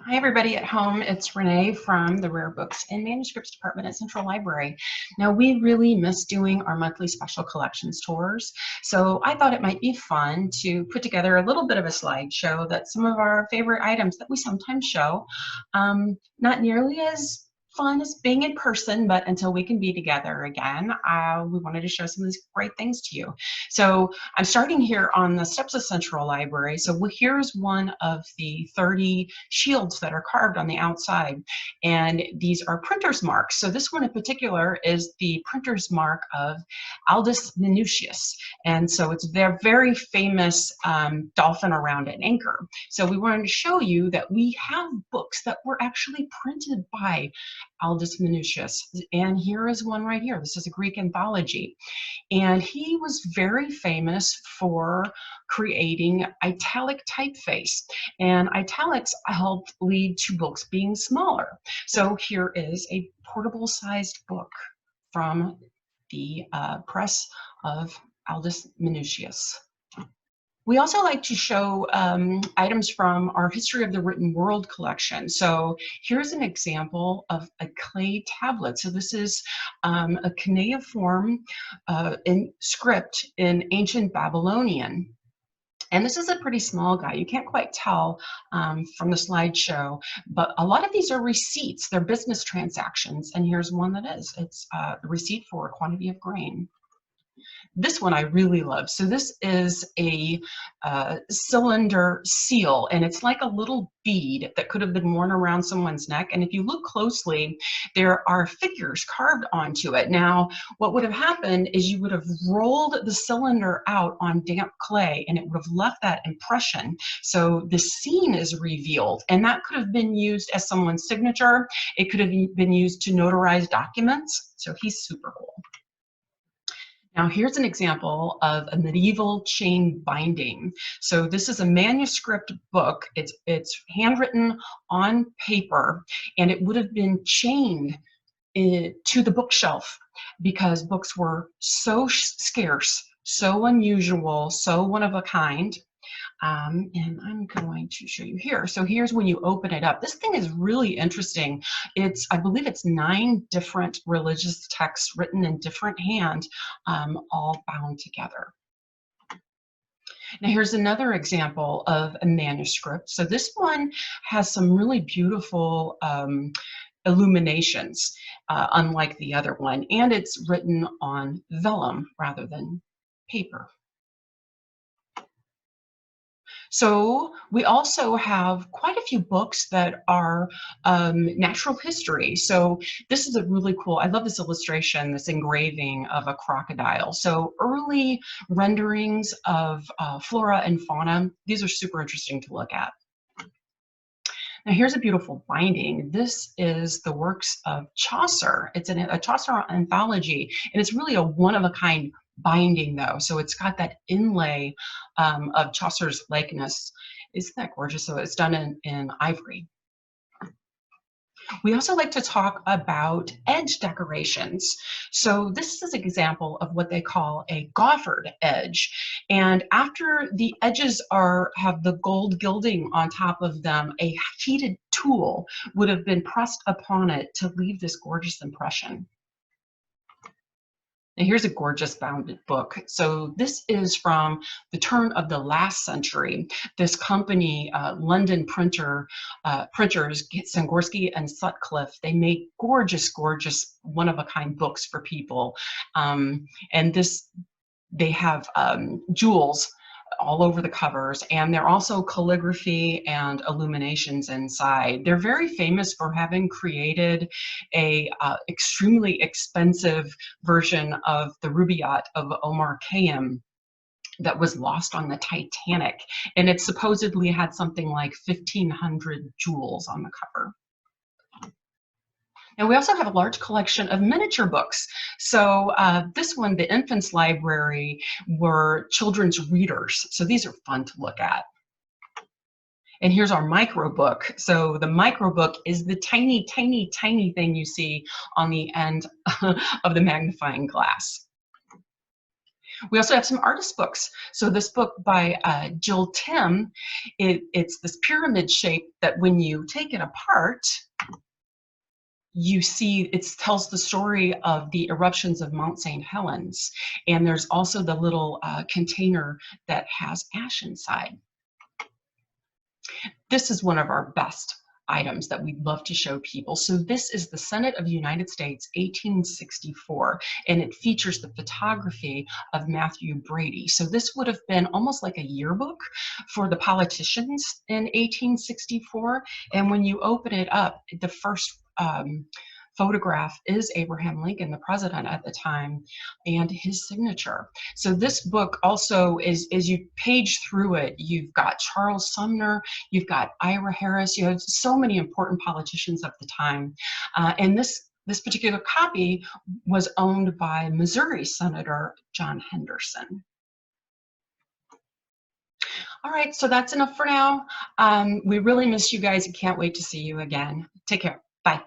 Hi, everybody at home. It's Renee from the Rare Books and Manuscripts Department at Central Library. Now, we really miss doing our monthly special collections tours, so I thought it might be fun to put together a little bit of a slideshow that some of our favorite items that we sometimes show. Not nearly as fun as being in person, but until we can be together again, we wanted to show some of these great things to you. So I'm starting here on the steps of Central Library. So here's one of the 30 shields that are carved on the outside. And these are printer's marks. So this one in particular is the printer's mark of Aldus Manutius. And so it's their very famous dolphin around an anchor. So we wanted to show you that we have books that were actually printed by Aldus Manutius. And here is one right here. This is a Greek anthology. And he was very famous for creating italic typeface. And italics helped lead to books being smaller. So here is a portable sized book from the press of Aldus Manutius. We also like to show items from our History of the Written World collection. So here's an example of a clay tablet. So this is a cuneiform in script in ancient Babylonian. And this is a pretty small guy. You can't quite tell from the slideshow, but a lot of these are receipts. They're business transactions. And here's one that is. It's the receipt for a quantity of grain. This one I really love. So this is a cylinder seal, and it's like a little bead that could have been worn around someone's neck. And if you look closely, there are figures carved onto it. Now, what would have happened is you would have rolled the cylinder out on damp clay, and it would have left that impression. So the scene is revealed, and that could have been used as someone's signature. It could have been used to notarize documents. So he's super cool. Now here's an example of a medieval chain binding. So this is a manuscript book. It's handwritten on paper, and it would have been chained to the bookshelf because books were so scarce, so unusual, so one of a kind. And I'm going to show you here. So here's when you open it up. This thing is really interesting. I believe it's 9 different religious texts written in different hand, all bound together. Now here's another example of a manuscript. So this one has some really beautiful illuminations, unlike the other one, and it's written on vellum rather than paper. So we also have quite a few books that are natural history. So this is a really cool, I love this illustration, this engraving of a crocodile. So early renderings of flora and fauna, these are super interesting to look at. Now here's a beautiful binding. This is the works of Chaucer. It's a Chaucer anthology, and it's really a one-of-a-kind binding though. So it's got that inlay of Chaucer's likeness. Isn't that gorgeous? So it's done in ivory. We also like to talk about edge decorations. So this is an example of what they call a goffered edge. And after the edges have the gold gilding on top of them, a heated tool would have been pressed upon it to leave this gorgeous impression. Now here's a gorgeous bounded book. So this is from the turn of the last century. This company, London printers, Sangorski and Sutcliffe, they make gorgeous, gorgeous one-of-a-kind books for people. And they have jewels all over the covers, and they're also calligraphy and illuminations inside. They're very famous for having created a extremely expensive version of the Rubaiyat of Omar Khayyam that was lost on the Titanic, and it supposedly had something like 1,500 jewels on the cover. And we also have a large collection of miniature books. So this one, the Infants Library, were children's readers. So these are fun to look at. And here's our micro book. So the micro book is the tiny, tiny, tiny thing you see on the end of the magnifying glass. We also have some artist books. So this book by Jill Timm, it's this pyramid shape that when you take it apart, you see it tells the story of the eruptions of Mount St. Helens. And there's also the little container that has ash inside. This is one of our best items that we'd love to show people. So this is the Senate of the United States, 1864, and it features the photography of Matthew Brady. So this would have been almost like a yearbook for the politicians in 1864. And when you open it up, the first photograph is Abraham Lincoln, the president at the time, and his signature. So this book also is, as you page through it, you've got Charles Sumner, you've got Ira Harris, you have so many important politicians of the time. And this particular copy was owned by Missouri Senator John Henderson. All right, so that's enough for now. We really miss you guys and can't wait to see you again. Take care. Bye.